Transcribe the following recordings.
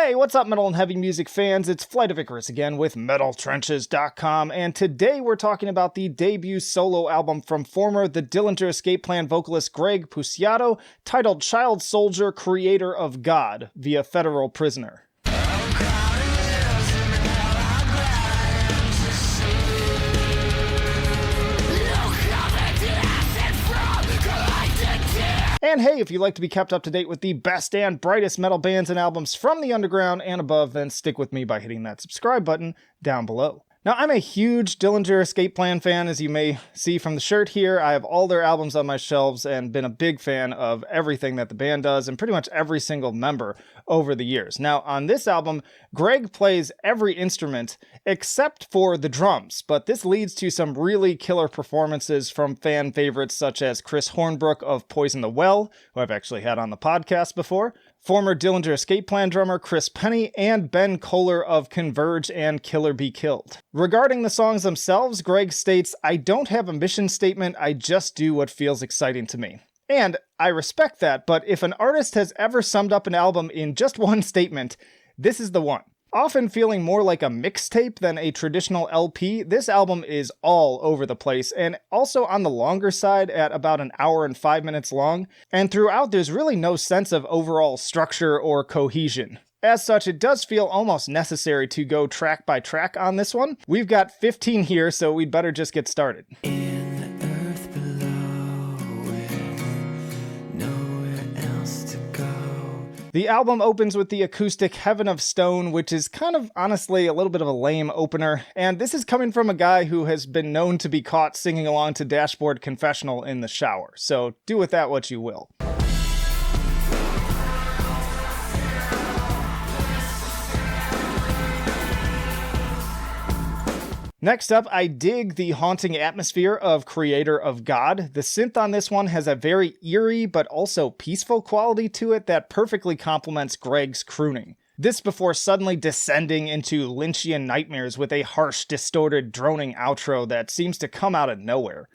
Hey, what's up, metal and heavy music fans? It's Flight of Icarus again with MetalTrenches.com, and today we're talking about the debut solo album from former The Dillinger Escape Plan vocalist Greg Puciato, titled Child Soldier, Creator of God, via Federal Prisoner. And hey, if you'd like to be kept up to date with the best and brightest metal bands and albums from the underground and above, then stick with me by hitting that subscribe button down below. Now, I'm a huge Dillinger Escape Plan fan, as you may see from the shirt here. I have all their albums on my shelves and been a big fan of everything that the band does and pretty much every single member over the years. Now, on this album, Greg plays every instrument except for the drums, but this leads to some really killer performances from fan favorites such as Chris Hornbrook of Poison the Well, who I've actually had on the podcast before, former Dillinger Escape Plan drummer Chris Penny, and Ben Kohler of Converge and Killer Be Killed. Regarding the songs themselves, Greg states, "I don't have a mission statement, I just do what feels exciting to me." And I respect that, but if an artist has ever summed up an album in just one statement, this is the one. Often feeling more like a mixtape than a traditional LP, this album is all over the place, and also on the longer side at about an hour and 5 minutes long, and throughout there's really no sense of overall structure or cohesion. As such, it does feel almost necessary to go track by track on this one. We've got 15 here, so we'd better just get started. The album opens with the acoustic Heaven of Stone, which is kind of, honestly, a little bit of a lame opener, and this is coming from a guy who has been known to be caught singing along to Dashboard Confessional in the shower, so do with that what you will. Next up, I dig the haunting atmosphere of Creator of God. The synth on this one has a very eerie but also peaceful quality to it that perfectly complements Greg's crooning. This before suddenly descending into Lynchian nightmares with a harsh, distorted, droning outro that seems to come out of nowhere.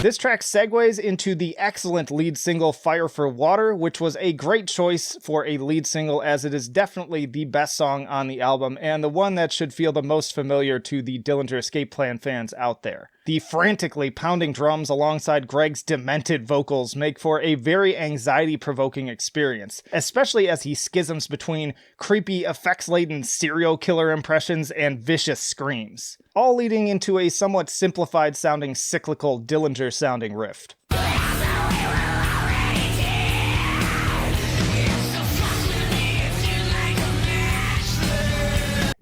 This track segues into the excellent lead single Fire for Water, which was a great choice for a lead single as it is definitely the best song on the album and the one that should feel the most familiar to the Dillinger Escape Plan fans out there. The frantically pounding drums alongside Greg's demented vocals make for a very anxiety-provoking experience, especially as he schisms between creepy, effects-laden serial killer impressions and vicious screams, all leading into a somewhat simplified-sounding cyclical Dillinger-sounding riff.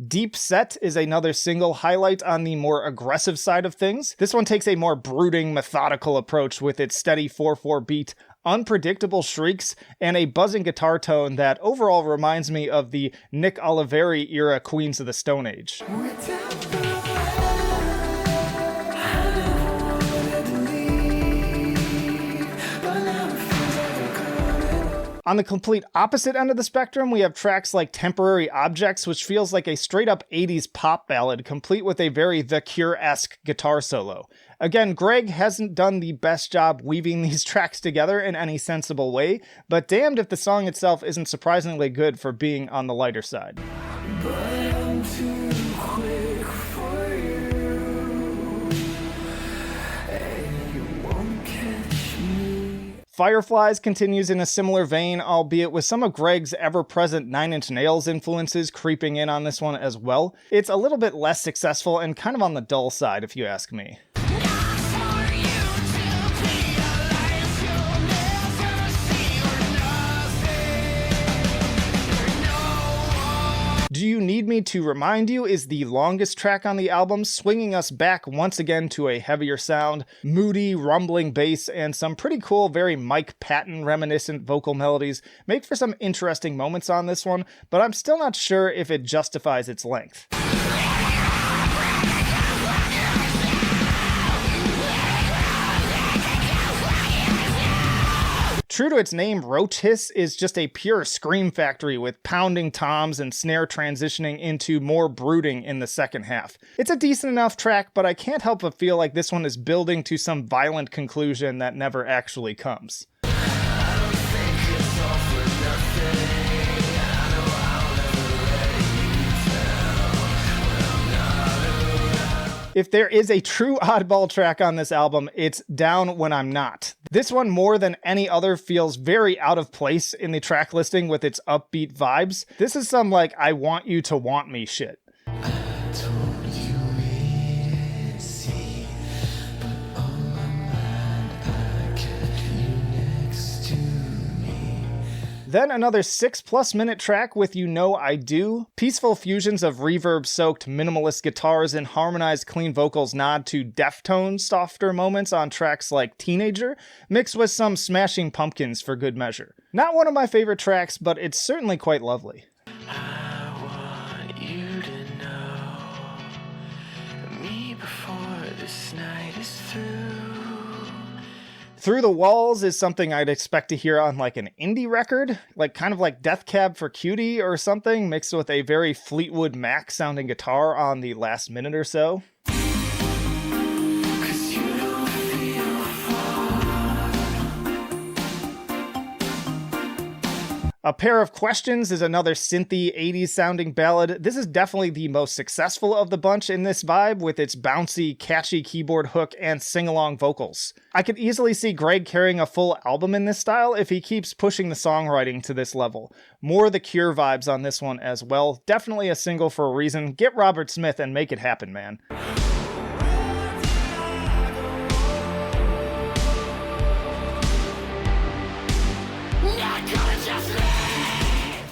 Deep Set is another single highlight on the more aggressive side of things. This one takes a more brooding, methodical approach with its steady 4/4 beat, unpredictable shrieks, and a buzzing guitar tone that overall reminds me of the Nick Oliveri era Queens of the Stone Age. On the complete opposite end of the spectrum, we have tracks like Temporary Objects, which feels like a straight-up 80s pop ballad, complete with a very The Cure-esque guitar solo. Again, Greg hasn't done the best job weaving these tracks together in any sensible way, but damned if the song itself isn't surprisingly good for being on the lighter side. Fireflies continues in a similar vein, albeit with some of Greg's ever-present Nine Inch Nails influences creeping in on this one as well. It's a little bit less successful and kind of on the dull side, if you ask me. Do You Need Me to Remind You is the longest track on the album, swinging us back once again to a heavier sound, moody, rumbling bass, and some pretty cool, very Mike Patton reminiscent vocal melodies make for some interesting moments on this one, but I'm still not sure if it justifies its length. True to its name, Roach Hiss is just a pure scream factory with pounding toms and snare transitioning into more brooding in the second half. It's a decent enough track, but I can't help but feel like this one is building to some violent conclusion that never actually comes. If there is a true oddball track on this album, it's Down When I'm Not. This one, more than any other, feels very out of place in the track listing with its upbeat vibes. This is some like I want you to want me shit. Then another 6+ minute track with You Know I Do. Peaceful fusions of reverb-soaked minimalist guitars and harmonized clean vocals nod to Deftones softer moments on tracks like Teenager, mixed with some Smashing Pumpkins for good measure. Not one of my favorite tracks, but it's certainly quite lovely. I want you to know me before this night is through. Through the Walls is something I'd expect to hear on like an indie record, like kind of like Death Cab for Cutie or something, mixed with a very Fleetwood Mac sounding guitar on the last minute or so. A Pair of Questions is another synthy 80s sounding ballad. This is definitely the most successful of the bunch in this vibe with its bouncy, catchy keyboard hook and sing-along vocals. I could easily see Greg carrying a full album in this style if he keeps pushing the songwriting to this level. More The Cure vibes on this one as well. Definitely a single for a reason. Get Robert Smith and make it happen, man.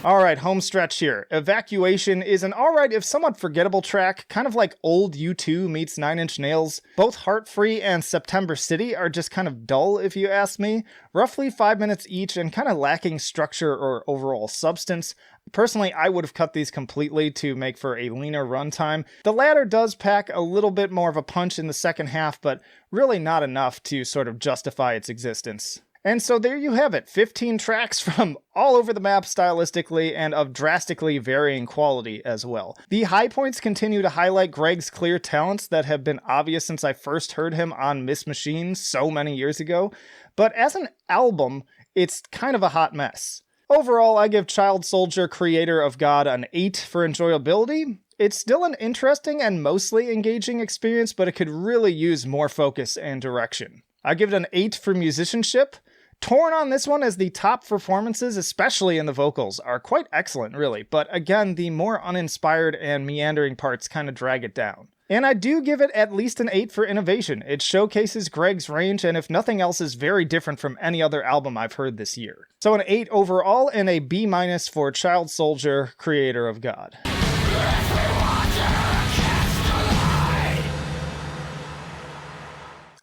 Alright, home stretch here. Evacuation is an alright if somewhat forgettable track, kind of like old U2 meets Nine Inch Nails. Both Heart Free and September City are just kind of dull if you ask me. Roughly 5 minutes each and kind of lacking structure or overall substance. Personally, I would have cut these completely to make for a leaner runtime. The latter does pack a little bit more of a punch in the second half, but really not enough to sort of justify its existence. And so there you have it, 15 tracks from all over the map stylistically and of drastically varying quality as well. The high points continue to highlight Greg's clear talents that have been obvious since I first heard him on Miss Machine so many years ago, but as an album, it's kind of a hot mess. Overall, I give Child Soldier Creator of God an 8 for enjoyability. It's still an interesting and mostly engaging experience, but it could really use more focus and direction. I give it an 8 for musicianship. Torn on this one as the top performances, especially in the vocals, are quite excellent, really. But again, the more uninspired and meandering parts kind of drag it down. And I do give it at least an 8 for innovation. It showcases Greg's range and if nothing else is very different from any other album I've heard this year. So an 8 overall and a B- for Child Soldier, Creator of God.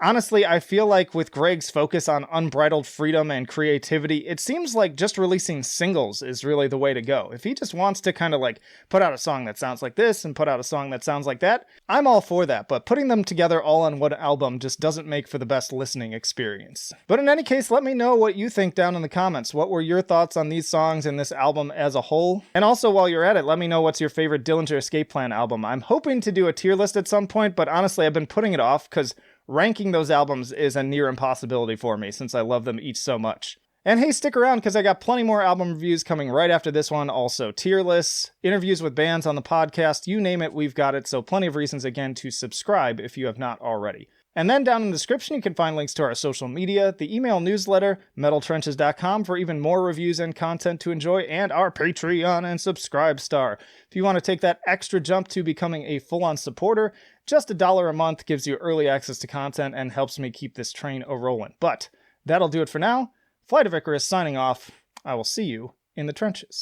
Honestly, I feel like with Greg's focus on unbridled freedom and creativity, it seems like just releasing singles is really the way to go. If he just wants to kind of like put out a song that sounds like this and put out a song that sounds like that, I'm all for that, but putting them together all on one album just doesn't make for the best listening experience. But in any case, let me know what you think down in the comments. What were your thoughts on these songs and this album as a whole? And also, while you're at it, let me know what's your favorite Dillinger Escape Plan album. I'm hoping to do a tier list at some point, but honestly, I've been putting it off because ranking those albums is a near impossibility for me since I love them each so much. And hey, stick around because I got plenty more album reviews coming right after this one. Also tier lists, interviews with bands on the podcast, you name it, we've got it. So plenty of reasons again to subscribe if you have not already. And then down in the description, you can find links to our social media, the email newsletter, metaltrenches.com for even more reviews and content to enjoy, and our Patreon and Subscribe Star. If you want to take that extra jump to becoming a full-on supporter, just $1 a month gives you early access to content and helps me keep this train a-rolling. But that'll do it for now. Flight of Icarus signing off. I will see you in the trenches.